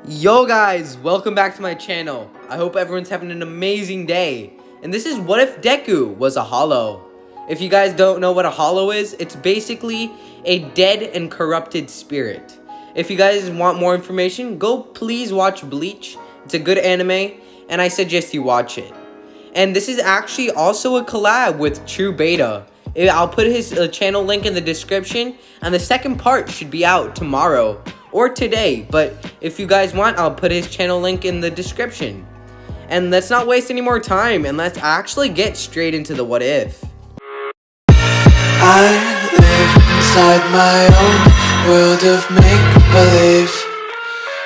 Yo guys, welcome back to my channel. I hope everyone's having an amazing day. And this is what if Deku was a hollow. If you guys don't know what a hollow is, it's basically a dead and corrupted spirit. If you guys want more information, go please watch Bleach. It's a good anime and I suggest you watch it. And this is actually also a collab with ft.Truebeta. I'll put his channel link in the description, and the second part should be out tomorrow or today, but if you guys want, I'll put his channel link in the description. And let's not waste any more time, and let's actually get straight into the what if. I live inside my own world of make-believe.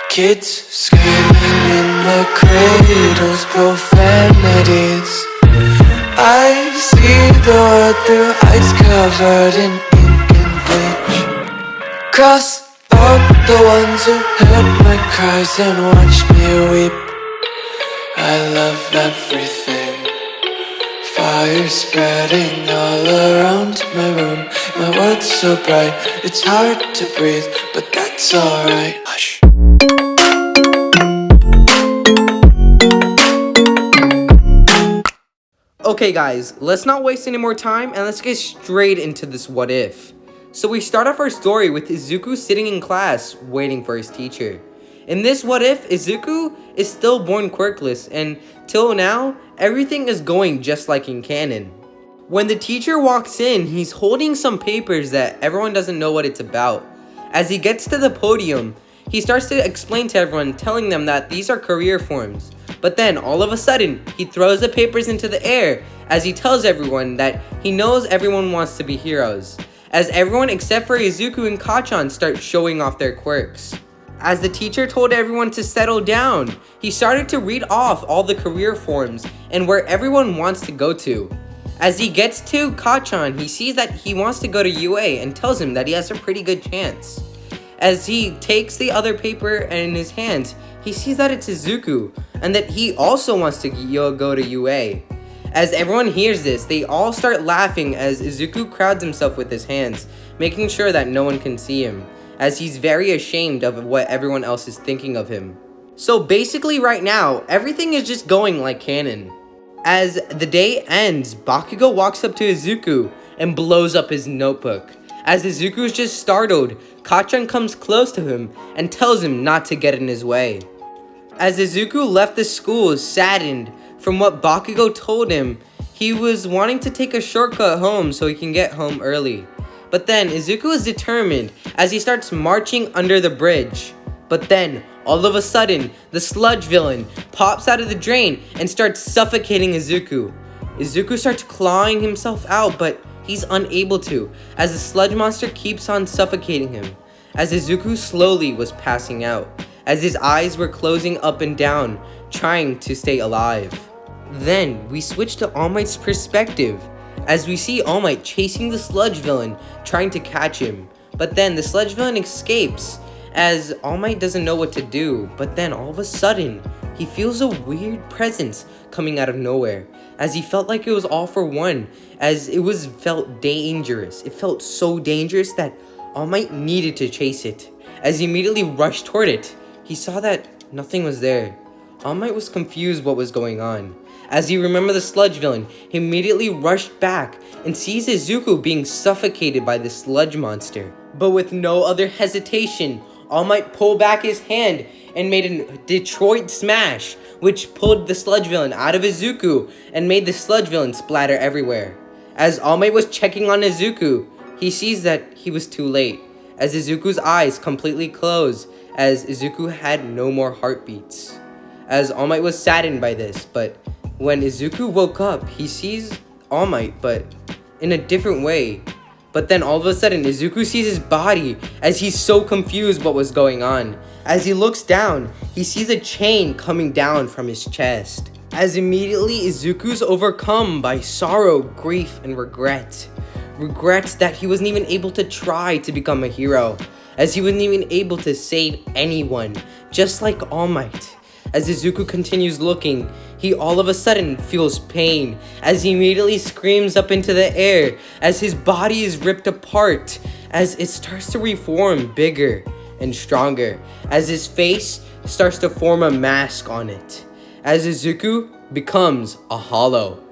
Kids screaming in the cradles, profanities. I see the world through eyes covered in ink and bleach. Cross out the ones who heard my cries and watched me weep. I love everything. Fire spreading all around my room. My world's so bright, it's hard to breathe, but that's alright. Hush. Okay guys, let's not waste any more time and let's get straight into this what if. So we start off our story with Izuku sitting in class waiting for his teacher. In this what if, Izuku is still born quirkless, and till now, everything is going just like in canon. When the teacher walks in, he's holding some papers that everyone doesn't know what it's about. As he gets to the podium, he starts to explain to everyone, telling them that these are career forms. But then, all of a sudden, he throws the papers into the air as he tells everyone that he knows everyone wants to be heroes, as everyone except for Izuku and Kacchan start showing off their quirks. As the teacher told everyone to settle down, he started to read off all the career forms and where everyone wants to go to. As he gets to Kacchan, he sees that he wants to go to UA and tells him that he has a pretty good chance. As he takes the other paper in his hands, he sees that it's Izuku and that he also wants to go to UA. As everyone hears this, they all start laughing as Izuku crowds himself with his hands, making sure that no one can see him, as he's very ashamed of what everyone else is thinking of him. So basically right now, everything is just going like canon. As the day ends, Bakugo walks up to Izuku and blows up his notebook. As Izuku is just startled, Kacchan comes close to him and tells him not to get in his way. As Izuku left the school saddened from what Bakugo told him, he was wanting to take a shortcut home so he can get home early. But then Izuku is determined as he starts marching under the bridge. But then, all of a sudden, the sludge villain pops out of the drain and starts suffocating Izuku. Izuku starts clawing himself out, but he's unable to, as the sludge monster keeps on suffocating him, as Izuku slowly was passing out, as his eyes were closing up and down, trying to stay alive. Then, we switch to All Might's perspective, as we see All Might chasing the sludge villain, trying to catch him. But then, the sludge villain escapes, as All Might doesn't know what to do, but then all of a sudden, he feels a weird presence coming out of nowhere, as he felt like it was all for one, as it felt dangerous. It felt so dangerous that All Might needed to chase it. As he immediately rushed toward it, he saw that nothing was there. All Might was confused what was going on. As he remembered the sludge villain, he immediately rushed back and sees Izuku being suffocated by the sludge monster. But with no other hesitation, All Might pulled back his hand and made a Detroit smash, which pulled the sludge villain out of Izuku and made the sludge villain splatter everywhere. As All Might was checking on Izuku, he sees that he was too late, as Izuku's eyes completely closed, as Izuku had no more heartbeats. As All Might was saddened by this, but when Izuku woke up, he sees All Might, but in a different way. But then all of a sudden, Izuku sees his body as he's so confused what was going on. As he looks down, he sees a chain coming down from his chest. As immediately Izuku's overcome by sorrow, grief, and regret. Regrets that he wasn't even able to try to become a hero, as he wasn't even able to save anyone, just like All Might. As Izuku continues looking, he all of a sudden feels pain as he immediately screams up into the air as his body is ripped apart as it starts to reform bigger. and stronger as his face starts to form a mask on it, as Izuku becomes a hollow.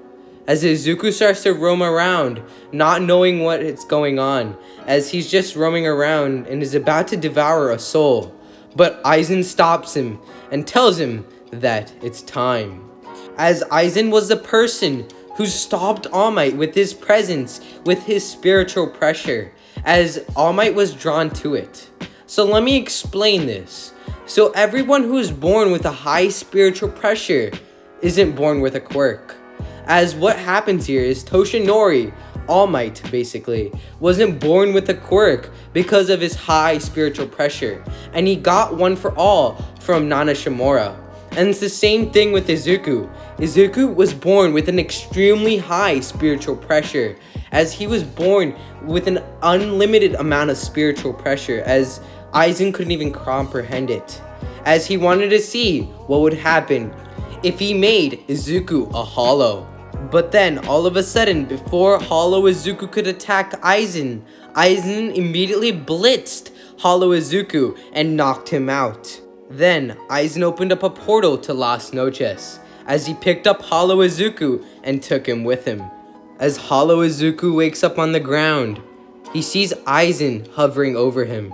As Izuku starts to roam around, not knowing what is going on, as he's just roaming around and is about to devour a soul. But Aizen stops him and tells him that it's time. As Aizen was the person who stopped All Might with his presence, with his spiritual pressure, as All Might was drawn to it. So let me explain this. So everyone who is born with a high spiritual pressure isn't born with a quirk. As what happens here is Toshinori, All Might basically, wasn't born with a quirk because of his high spiritual pressure, and he got one for all from Nana Shimura. And it's the same thing with Izuku. Izuku was born with an extremely high spiritual pressure, as he was born with an unlimited amount of spiritual pressure, as Aizen couldn't even comprehend it, as he wanted to see what would happen if he made Izuku a hollow. But then, all of a sudden, before Hollow Izuku could attack Aizen, Aizen immediately blitzed Hollow Izuku and knocked him out. Then, Aizen opened up a portal to Las Noches, as he picked up Hollow Izuku and took him with him. As Hollow Izuku wakes up on the ground, he sees Aizen hovering over him.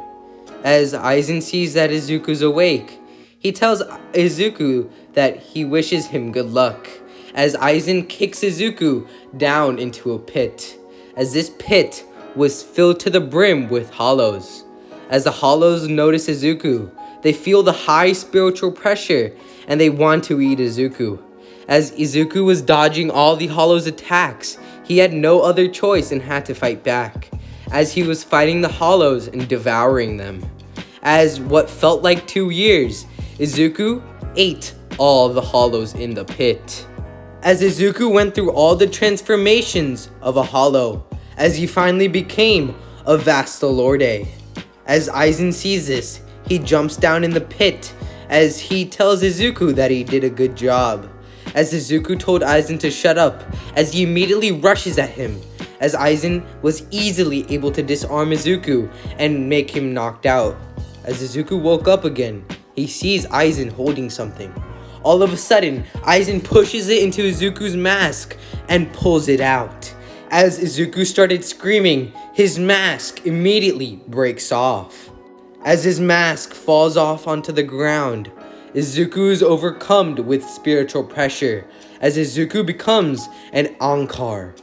As Aizen sees that Izuku's awake, he tells Izuku that he wishes him good luck, as Aizen kicks Izuku down into a pit, as this pit was filled to the brim with hollows. As the hollows notice Izuku, they feel the high spiritual pressure and they want to eat Izuku. As Izuku was dodging all the hollows' attacks, he had no other choice and had to fight back, as he was fighting the hollows and devouring them. As what felt like 2 years, Izuku ate all the hollows in the pit. As Izuku went through all the transformations of a hollow, as he finally became a Vastalorde. As Aizen sees this, he jumps down in the pit, as he tells Izuku that he did a good job. As Izuku told Aizen to shut up, as he immediately rushes at him, as Aizen was easily able to disarm Izuku and make him knocked out. As Izuku woke up again, he sees Aizen holding something. All of a sudden, Aizen pushes it into Izuku's mask and pulls it out. As Izuku started screaming, his mask immediately breaks off. As his mask falls off onto the ground, Izuku is overcome with spiritual pressure, as Izuku becomes an Ankar.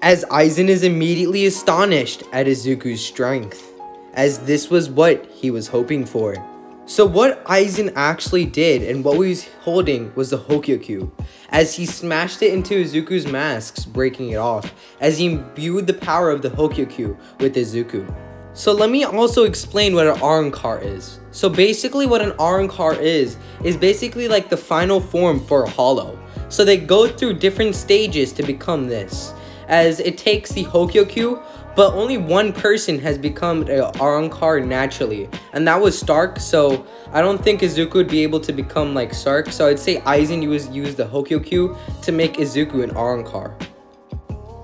As Aizen is immediately astonished at Izuku's strength, as this was what he was hoping for. So what Aizen actually did and what he was holding was the Hokyokyu, as he smashed it into Izuku's masks, breaking it off, as he imbued the power of the Hokyokyu with Izuku. So let me also explain what an Arankar is. So basically what an Arankar is basically like the final form for a hollow. So they go through different stages to become this, as it takes the Hokyokyu, but only one person has become an Arankar naturally, and that was Stark. So I don't think Izuku would be able to become like Stark, so I'd say Aizen used the Hokyokyu to make Izuku an Arankar.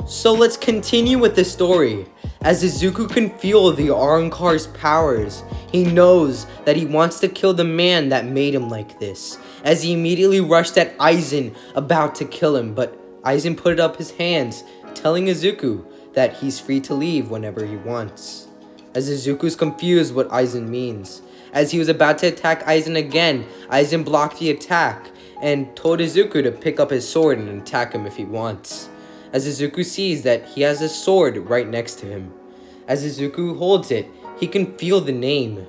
So let's continue with the story. As Izuku can feel the Arankar's powers, he knows that he wants to kill the man that made him like this, as he immediately rushed at Aizen, about to kill him, but Aizen put up his hands, telling Izuku that he's free to leave whenever he wants. As Izuku's confused what Aizen means. As he was about to attack Aizen again, Aizen blocked the attack and told Izuku to pick up his sword and attack him if he wants. As Izuku sees that he has a sword right next to him. As Izuku holds it, he can feel the name.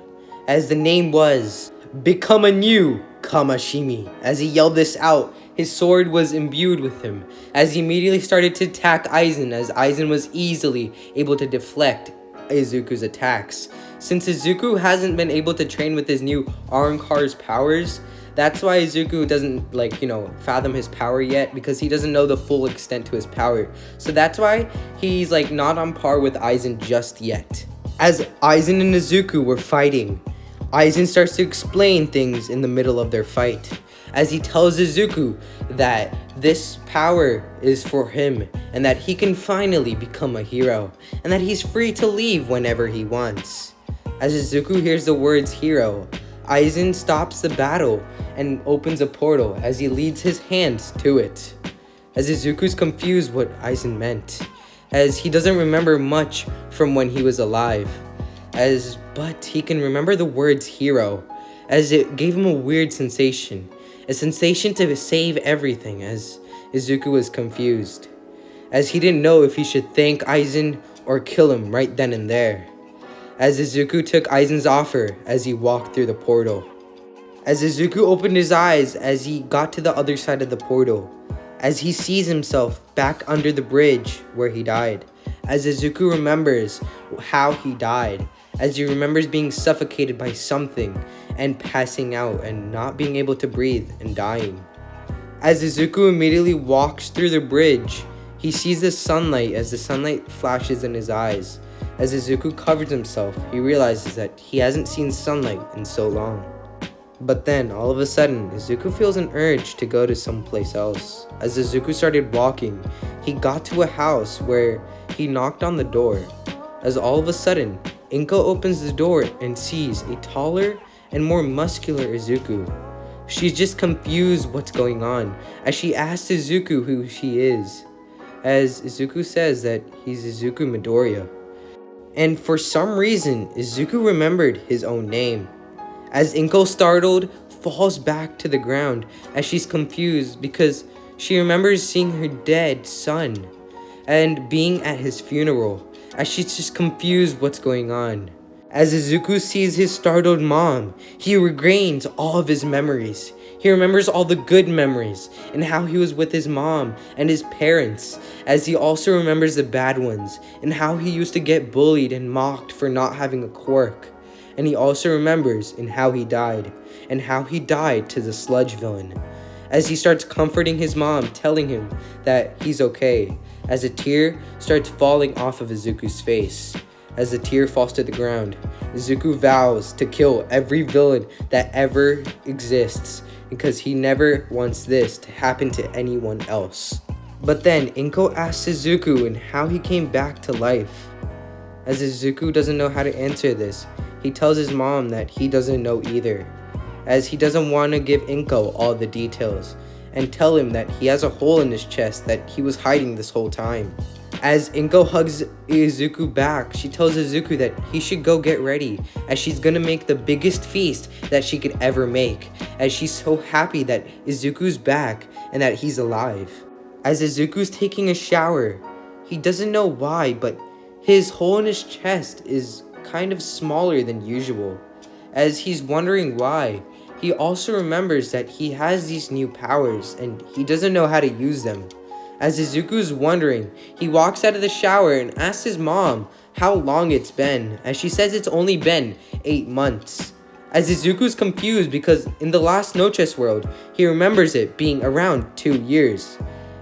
As the name was, "Become anew, Kamashimi." As he yelled this out, his sword was imbued with him, as he immediately started to attack Aizen, as Aizen was easily able to deflect Izuku's attacks. Since Izuku hasn't been able to train with his new Arankar's powers, that's why Izuku doesn't, fathom his power yet, because he doesn't know the full extent to his power. So that's why he's, not on par with Aizen just yet. As Aizen and Izuku were fighting, Aizen starts to explain things in the middle of their fight, as he tells Izuku that this power is for him, and that he can finally become a hero, and that he's free to leave whenever he wants. As Izuku hears the words hero, Aizen stops the battle and opens a portal as he leads his hands to it. As Izuku's confused what Aizen meant, as he doesn't remember much from when he was alive, but he can remember the words hero, as it gave him a weird sensation, a sensation to save everything, as Izuku was confused, as he didn't know if he should thank Aizen or kill him right then and there. As Izuku took Aizen's offer as he walked through the portal. As Izuku opened his eyes as he got to the other side of the portal, as he sees himself back under the bridge where he died, as Izuku remembers how he died, as he remembers being suffocated by something and passing out and not being able to breathe and dying. As Izuku immediately walks through the bridge, he sees the sunlight as the sunlight flashes in his eyes. As Izuku covers himself, he realizes that he hasn't seen sunlight in so long. But then, all of a sudden, Izuku feels an urge to go to someplace else. As Izuku started walking, he got to a house where he knocked on the door. As all of a sudden, Inko opens the door and sees a taller and more muscular Izuku. She's just confused what's going on as she asks Izuku who she is. As Izuku says that he's Izuku Midoriya. And for some reason, Izuku remembered his own name. As Inko, startled, falls back to the ground as she's confused because she remembers seeing her dead son and being at his funeral, as she's just confused what's going on. As Izuku sees his startled mom, he regains all of his memories. He remembers all the good memories and how he was with his mom and his parents, as he also remembers the bad ones and how he used to get bullied and mocked for not having a quirk. And he also remembers in how he died and how he died to the sludge villain. As he starts comforting his mom, telling him that he's okay, as a tear starts falling off of Izuku's face. As the tear falls to the ground, Izuku vows to kill every villain that ever exists because he never wants this to happen to anyone else. But then Inko asks Izuku and how he came back to life. As Izuku doesn't know how to answer this, he tells his mom that he doesn't know either, as he doesn't want to give Inko all the details and tell him that he has a hole in his chest that he was hiding this whole time. As Inko hugs Izuku back, she tells Izuku that he should go get ready, as she's gonna make the biggest feast that she could ever make, as she's so happy that Izuku's back and that he's alive. As Izuku's taking a shower, he doesn't know why, but his hole in his chest is kind of smaller than usual. As he's wondering why, he also remembers that he has these new powers and he doesn't know how to use them. As Izuku's wondering, he walks out of the shower and asks his mom how long it's been, as she says it's only been 8 months. As Izuku's confused because in the last No Chess world, he remembers it being around 2 years.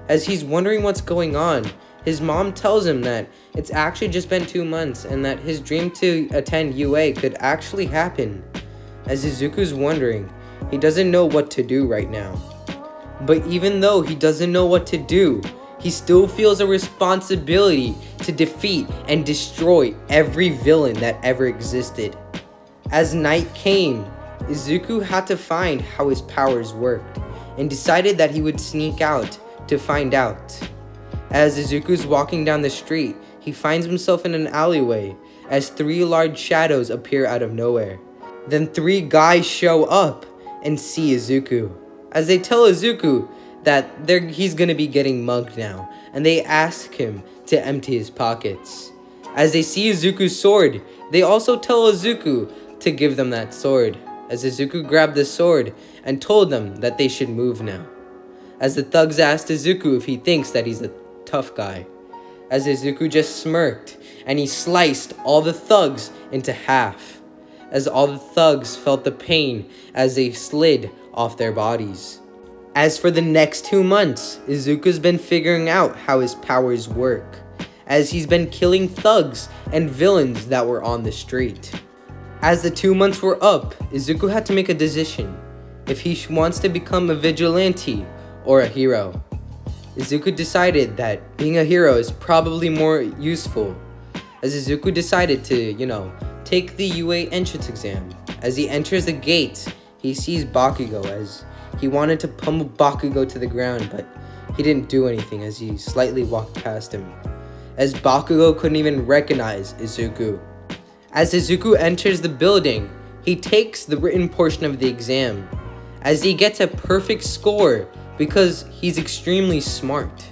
As he's wondering what's going on, his mom tells him that it's actually just been 2 months and that his dream to attend UA could actually happen. As Izuku's wondering, he doesn't know what to do right now. But even though he doesn't know what to do, he still feels a responsibility to defeat and destroy every villain that ever existed. As night came, Izuku had to find how his powers worked and decided that he would sneak out to find out. As Izuku's walking down the street, he finds himself in an alleyway as 3 large shadows appear out of nowhere. Then 3 guys show up and see Izuku, as they tell Izuku that he's gonna be getting mugged now, and they ask him to empty his pockets. As they see Izuku's sword, they also tell Izuku to give them that sword, as Izuku grabbed the sword and told them that they should move now. As the thugs asked Izuku if he thinks that he's a tough guy, as Izuku just smirked and he sliced all the thugs into half, as all the thugs felt the pain as they slid off their bodies. As for the next 2 months, Izuku's been figuring out how his powers work, as he's been killing thugs and villains that were on the street. As the 2 months were up, Izuku had to make a decision if he wants to become a vigilante or a hero. Izuku decided that being a hero is probably more useful, as Izuku decided to, take the UA entrance exam. As he enters the gate, he sees Bakugo as he wanted to pummel Bakugo to the ground, but he didn't do anything as he slightly walked past him, as Bakugo couldn't even recognize Izuku. As Izuku enters the building, he takes the written portion of the exam, as he gets a perfect score because he's extremely smart.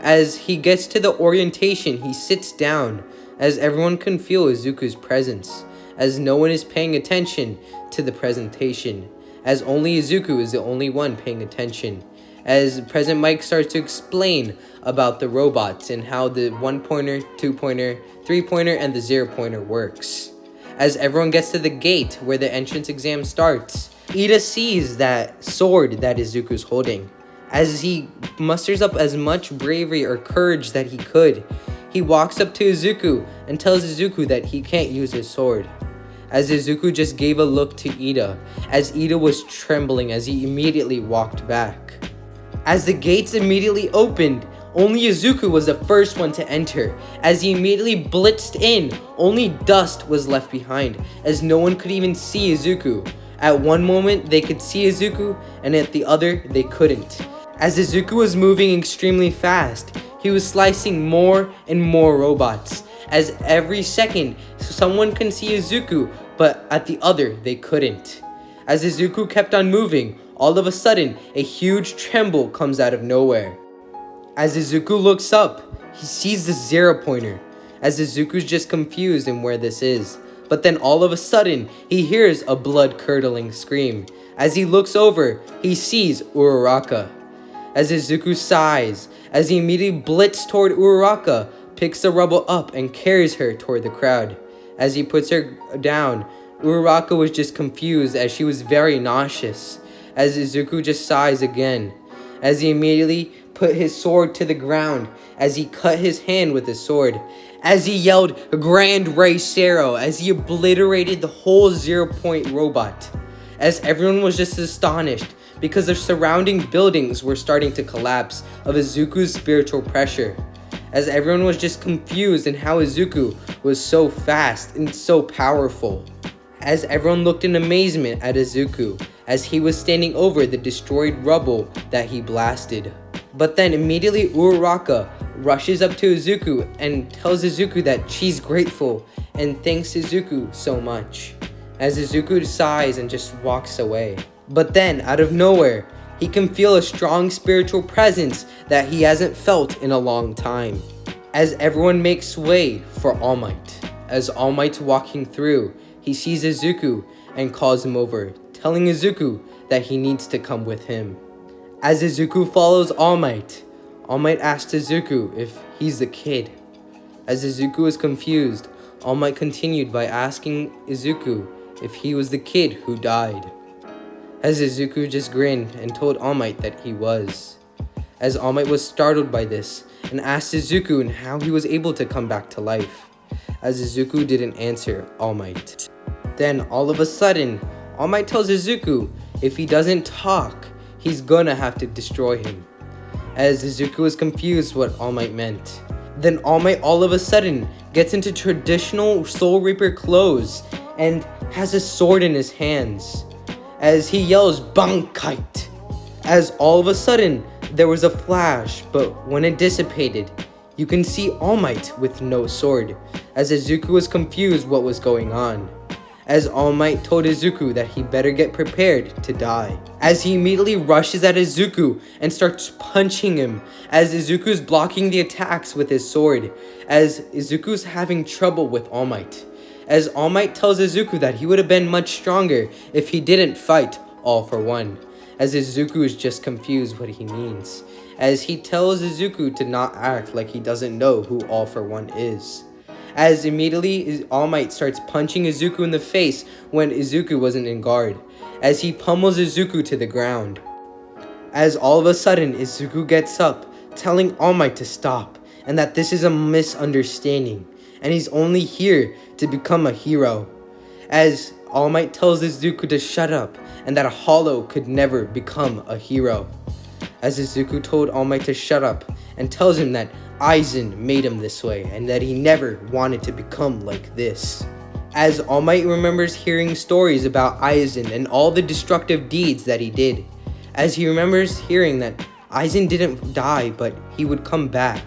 As he gets to the orientation, he sits down, as everyone can feel Izuku's presence, as no one is paying attention to the presentation, as only Izuku is the only one paying attention, as President Mike starts to explain about the robots and how the 1-pointer, 2-pointer, 3-pointer, and the 0-pointer works. As everyone gets to the gate where the entrance exam starts, Ida sees that sword that Izuku's holding. As he musters up as much bravery or courage that he could, he walks up to Izuku and tells Izuku that he can't use his sword. As Izuku just gave a look to Ida, as Ida was trembling as he immediately walked back. As the gates immediately opened, only Izuku was the first one to enter. As he immediately blitzed in, only dust was left behind, as no one could even see Izuku. At one moment, they could see Izuku, and at the other, they couldn't. As Izuku was moving extremely fast, he was slicing more and more robots. As every second, someone can see Izuku, but at the other, they couldn't. As Izuku kept on moving, all of a sudden, a huge tremble comes out of nowhere. As Izuku looks up, he sees the 0-pointer, as Izuku's just confused in where this is. But then all of a sudden, he hears a blood-curdling scream. As he looks over, he sees Uraraka. As Izuku sighs, as he immediately blitzes toward Uraraka, picks the rubble up and carries her toward the crowd. As he puts her down, Uraraka was just confused as she was very nauseous. As Izuku just sighs again, as he immediately put his sword to the ground, as he cut his hand with his sword, as he yelled Grand Ray Sero, as he obliterated the whole 0-point robot, as everyone was just astonished because the surrounding buildings were starting to collapse of Izuku's spiritual pressure, as everyone was just confused in how Izuku was so fast and so powerful, as everyone looked in amazement at Izuku as he was standing over the destroyed rubble that he blasted. But then immediately Uraraka rushes up to Izuku and tells Izuku that she's grateful and thanks Izuku so much, as Izuku sighs and just walks away. But then, out of nowhere, he can feel a strong spiritual presence that he hasn't felt in a long time, as everyone makes way for All Might. As All Might's walking through, he sees Izuku and calls him over, telling Izuku that he needs to come with him. As Izuku follows All Might asks Izuku if he's the kid. As Izuku is confused, All Might continued by asking Izuku if he was the kid who died. As Izuku just grinned and told All Might that he was. As All Might was startled by this and asked Izuku how he was able to come back to life. As Izuku didn't answer All Might. Then all of a sudden, All Might tells Izuku if he doesn't talk, he's gonna have to destroy him. As Izuku was confused what All Might meant. Then All Might all of a sudden gets into traditional Soul Reaper clothes and has a sword in his hands, as he yells Bankite. As all of a sudden there was a flash, but when it dissipated, you can see All Might with no sword, as Izuku was confused what was going on. As All Might told Izuku that he better get prepared to die, as he immediately rushes at Izuku and starts punching him, as Izuku's blocking the attacks with his sword, as Izuku's having trouble with All Might. As All Might tells Izuku that he would have been much stronger if he didn't fight All for One, as Izuku is just confused what he means, as he tells Izuku to not act like he doesn't know who All for One is. As immediately All Might starts punching Izuku in the face when Izuku wasn't in guard, as he pummels Izuku to the ground. As all of a sudden Izuku gets up, telling All Might to stop, and that this is a misunderstanding, and he's only here to become a hero. As All Might tells Izuku to shut up, and that a hollow could never become a hero. As Izuku told All Might to shut up, and tells him that Aizen made him this way and that he never wanted to become like this. As All Might remembers hearing stories about Aizen and all the destructive deeds that he did. As he remembers hearing that Aizen didn't die, but he would come back.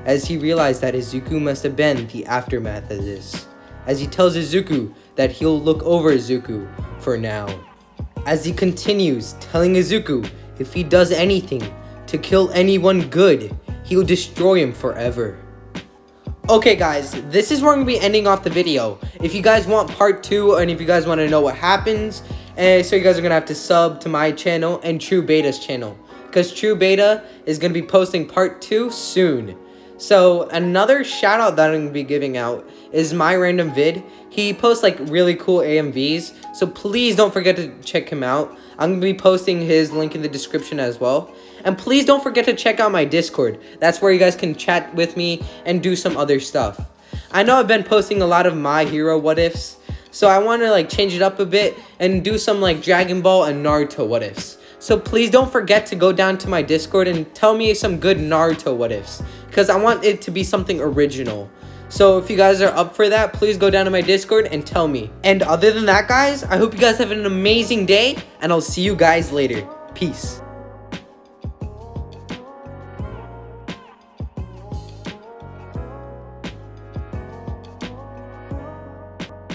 As he realized that Izuku must have been the aftermath of this. As he tells Izuku that he'll look over Izuku for now. As he continues telling Izuku if he does anything to kill anyone good, he'll destroy him forever. Okay guys, this is where I'm going to be ending off the video. If you guys want part 2 and if you guys want to know what happens, so you guys are going to have to sub to my channel and Truebeta's channel. Because Truebeta is going to be posting part 2 soon. So another shout out that I'm going to be giving out is my random vid. He posts like really cool AMVs, so please don't forget to check him out. I'm going to be posting his link in the description as well. And please don't forget to check out my Discord. That's where you guys can chat with me and do some other stuff. I know I've been posting a lot of My Hero what ifs, so I want to like change it up a bit and do some like Dragon Ball and Naruto what ifs. So please don't forget to go down to my Discord and tell me some good Naruto what ifs, because I want it to be something original. So if you guys are up for that, please go down to my Discord and tell me. And other than that guys, I hope you guys have an amazing day and I'll see you guys later. Peace.